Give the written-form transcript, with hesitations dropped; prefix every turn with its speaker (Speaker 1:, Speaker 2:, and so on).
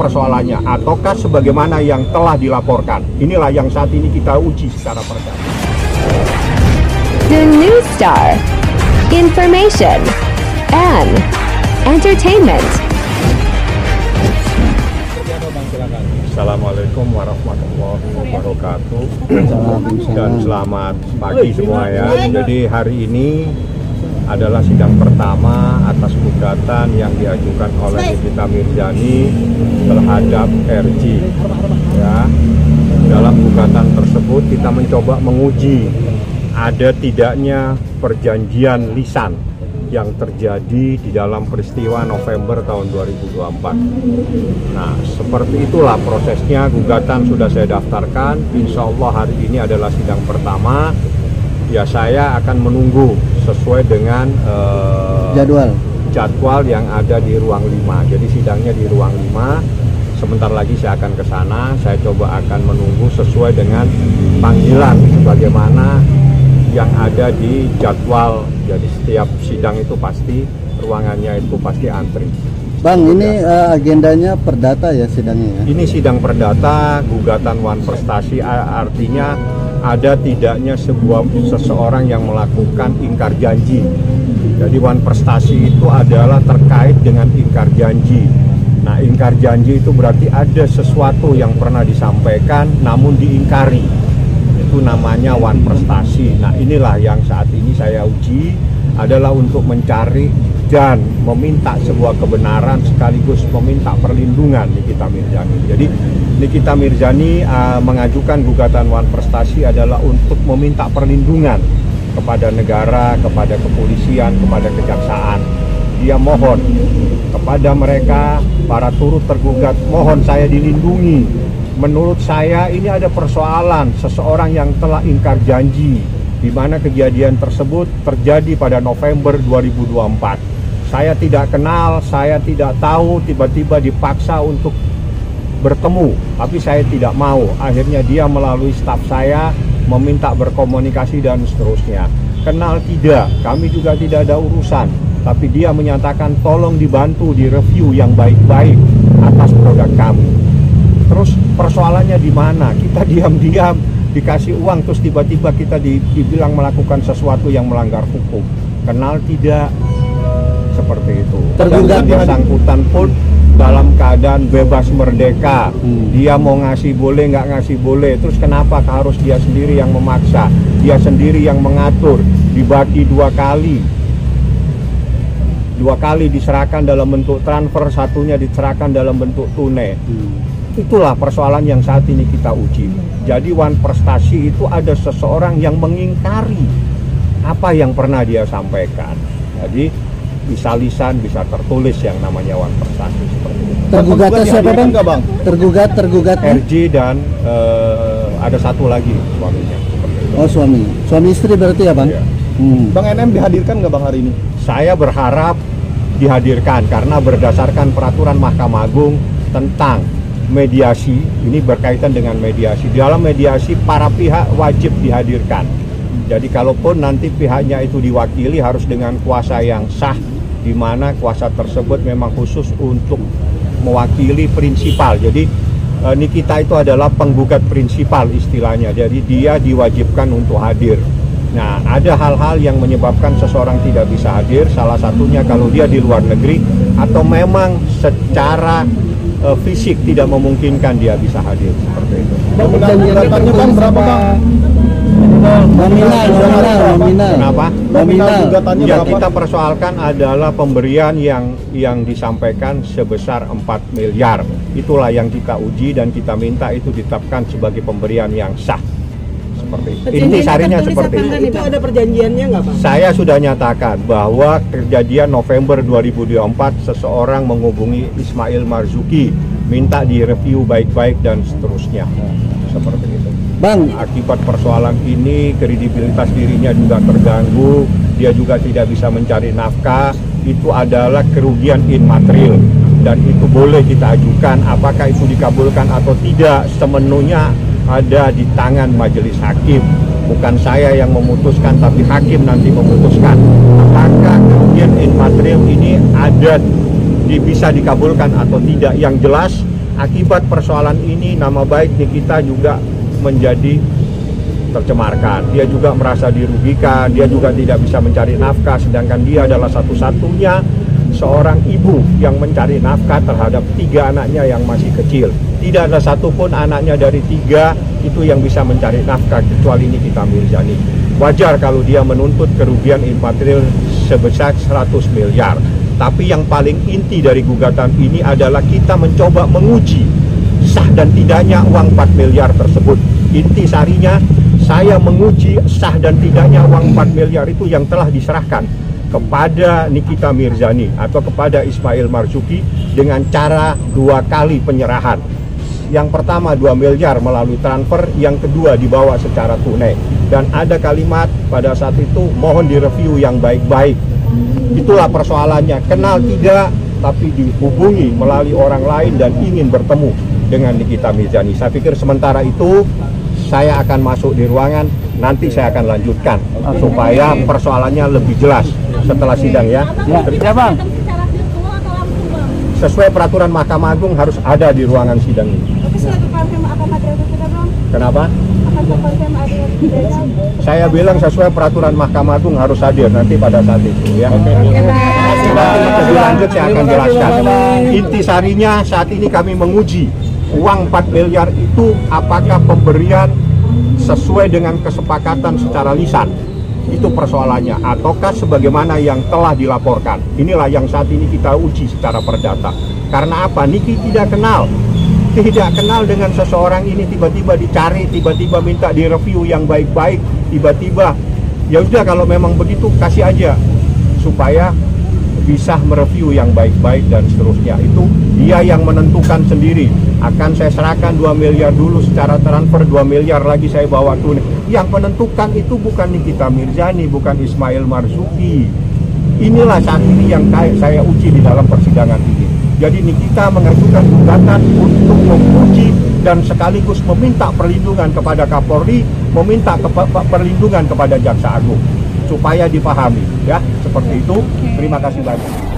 Speaker 1: persoalannya, ataukah sebagaimana yang telah dilaporkan? Inilah yang saat ini kita uji secara perdana.
Speaker 2: The News Star, information and entertainment.
Speaker 1: Assalamualaikum warahmatullahi wabarakatuh. Dan selamat pagi semua ya. Jadi hari ini adalah sidang pertama atas gugatan yang diajukan oleh Nikita Mirzani terhadap RJ. Ya, dalam gugatan tersebut kita mencoba menguji ada tidaknya perjanjian lisan yang terjadi di dalam peristiwa November tahun 2024. Nah, seperti itulah prosesnya. Gugatan sudah saya daftarkan. Insya Allah hari ini adalah sidang pertama. Ya, saya akan menunggu sesuai dengan jadwal yang ada di ruang 5. Jadi sidangnya di ruang 5. Sebentar lagi saya akan ke sana. Saya coba akan menunggu sesuai dengan panggilan sebagaimana yang ada di jadwal. Jadi setiap sidang itu pasti ruangannya itu pasti antri.
Speaker 3: Bang, ini agendanya perdata ya sidangnya ya? Ini
Speaker 1: sidang perdata gugatan Wan Prestasi, artinya ada tidaknya seseorang yang melakukan ingkar janji. Jadi Wan Prestasi itu adalah terkait dengan ingkar janji. Nah, ingkar janji itu berarti ada sesuatu yang pernah disampaikan namun diingkari. Itu namanya Wan Prestasi. Nah, inilah yang saat ini saya uji, adalah untuk mencari dan meminta sebuah kebenaran sekaligus meminta perlindungan Nikita Mirzani. Jadi Nikita Mirzani mengajukan gugatan Wan Prestasi adalah untuk meminta perlindungan kepada negara, kepada kepolisian, kepada kejaksaan. Dia mohon kepada mereka, para turut tergugat, mohon saya dilindungi. Menurut saya ini ada persoalan seseorang yang telah ingkar janji, di mana kejadian tersebut terjadi pada November 2024. Saya tidak kenal, saya tidak tahu, tiba-tiba dipaksa untuk bertemu, tapi saya tidak mau. Akhirnya dia melalui staf saya meminta berkomunikasi dan seterusnya. Kenal tidak, kami juga tidak ada urusan, tapi dia menyatakan tolong dibantu direview yang baik-baik atas produk kami. Terus persoalannya di mana? Kita diam-diam dikasih uang terus tiba-tiba kita dibilang melakukan sesuatu yang melanggar hukum. Kenal tidak? Seperti itu. Dan bersangkutan pun dalam keadaan bebas merdeka. Dia mau ngasih boleh, nggak ngasih boleh. Terus kenapa harus dia sendiri yang memaksa? Dia sendiri yang mengatur. Dibagi 2 kali. 2 kali diserahkan dalam bentuk transfer, satunya diserahkan dalam bentuk tunai. Itulah persoalan yang saat ini kita uji. Jadi Wan Prestasi itu ada seseorang yang mengingkari apa yang pernah dia sampaikan. Jadi bisa lisan, bisa tertulis yang namanya Wan Prestasi seperti itu.
Speaker 3: Tergugatnya siapa bang? Tergugat
Speaker 1: RJ dan ada satu lagi suaminya.
Speaker 3: Oh, suami istri berarti ya bang?
Speaker 1: Ya.
Speaker 4: Bang NM dihadirkan nggak bang hari ini?
Speaker 1: Saya berharap dihadirkan karena berdasarkan peraturan Mahkamah Agung tentang mediasi, ini berkaitan dengan mediasi. Di dalam mediasi para pihak wajib dihadirkan. Jadi kalaupun nanti pihaknya itu diwakili harus dengan kuasa yang sah, di mana kuasa tersebut memang khusus untuk mewakili prinsipal. Jadi Nikita itu adalah penggugat prinsipal istilahnya. Jadi dia diwajibkan untuk hadir. Nah, ada hal-hal yang menyebabkan seseorang tidak bisa hadir. Salah satunya kalau dia di luar negeri atau memang secara fisik tidak memungkinkan dia bisa hadir seperti itu.
Speaker 4: Gugatannya bang berapa bang?
Speaker 3: Nominal.
Speaker 1: Kenapa?
Speaker 3: Nominal.
Speaker 1: Yang kita persoalkan adalah pemberian yang disampaikan sebesar 4 miliar. Itulah yang kita uji dan kita minta itu ditetapkan sebagai pemberian yang sah. Seperti itu. Intisarinya seperti itu.
Speaker 5: Itu ada perjanjiannya nggak Pak?
Speaker 1: Saya sudah nyatakan bahwa kejadian November 2024 seseorang menghubungi Ismail Marzuki, minta direview baik-baik dan seterusnya. Seperti itu.
Speaker 3: Bang,
Speaker 1: akibat persoalan ini kredibilitas dirinya juga terganggu, dia juga tidak bisa mencari nafkah. Itu adalah kerugian immaterial dan itu boleh kita ajukan. Apakah itu dikabulkan atau tidak semenuhnya ada di tangan majelis hakim. Bukan saya yang memutuskan, tapi hakim nanti memutuskan apakah kerugian immaterial ini ada bisa dikabulkan atau tidak. Yang jelas Akibat persoalan ini nama baik Nikita juga menjadi tercemarkan. Dia juga merasa dirugikan, dia juga tidak bisa mencari nafkah, sedangkan dia adalah satu-satunya seorang ibu yang mencari nafkah terhadap 3 anaknya yang masih kecil. Tidak ada satupun anaknya dari 3 itu yang bisa mencari nafkah kecuali Nikita Mirzani. Wajar kalau dia menuntut kerugian imaterial sebesar 100 miliar. Tapi yang paling inti dari gugatan ini adalah kita mencoba menguji sah dan tidaknya uang 4 miliar tersebut. Inti sarinya, saya menguji sah dan tidaknya uang 4 miliar itu yang telah diserahkan kepada Nikita Mirzani atau kepada Ismail Marzuki dengan cara 2 kali penyerahan. Yang pertama 2 miliar melalui transfer, yang kedua dibawa secara tunai. Dan ada kalimat pada saat itu, mohon direview yang baik-baik. Itulah persoalannya, kenal tidak tapi dihubungi melalui orang lain dan ingin bertemu dengan Nikita Mirzani. Saya pikir sementara itu saya akan masuk di ruangan, nanti saya akan lanjutkan supaya persoalannya lebih jelas setelah sidang ya.
Speaker 3: Ya Bang.
Speaker 1: Sesuai peraturan Mahkamah Agung harus ada di ruangan sidang ini. Kenapa? Saya bilang sesuai peraturan Mahkamah Agung harus hadir nanti pada saat itu ya. Lebih lanjut saya akan jelaskan. Inti sarinya saat ini kami menguji uang 4 miliar itu apakah pemberian sesuai dengan kesepakatan secara lisan. Itu persoalannya, ataukah sebagaimana yang telah dilaporkan. Inilah yang saat ini kita uji secara perdata. Karena apa? Niki tidak kenal dengan seseorang ini, tiba-tiba dicari, tiba-tiba minta direview yang baik-baik, tiba-tiba ya udah kalau memang begitu kasih aja supaya bisa mereview yang baik-baik dan seterusnya. Itu dia yang menentukan sendiri. Akan saya serahkan 2 miliar dulu secara transfer, 2 miliar lagi saya bawa tunai. Yang menentukan itu bukan Nikita Mirzani, bukan Ismail Marzuki. Inilah saat ini yang saya uji di dalam persidangan ini. Jadi Nikita mengajukan gugatan untuk menguji dan sekaligus meminta perlindungan kepada Kapolri, meminta perlindungan kepada Jaksa Agung supaya dipahami ya, seperti itu. Terima kasih banyak.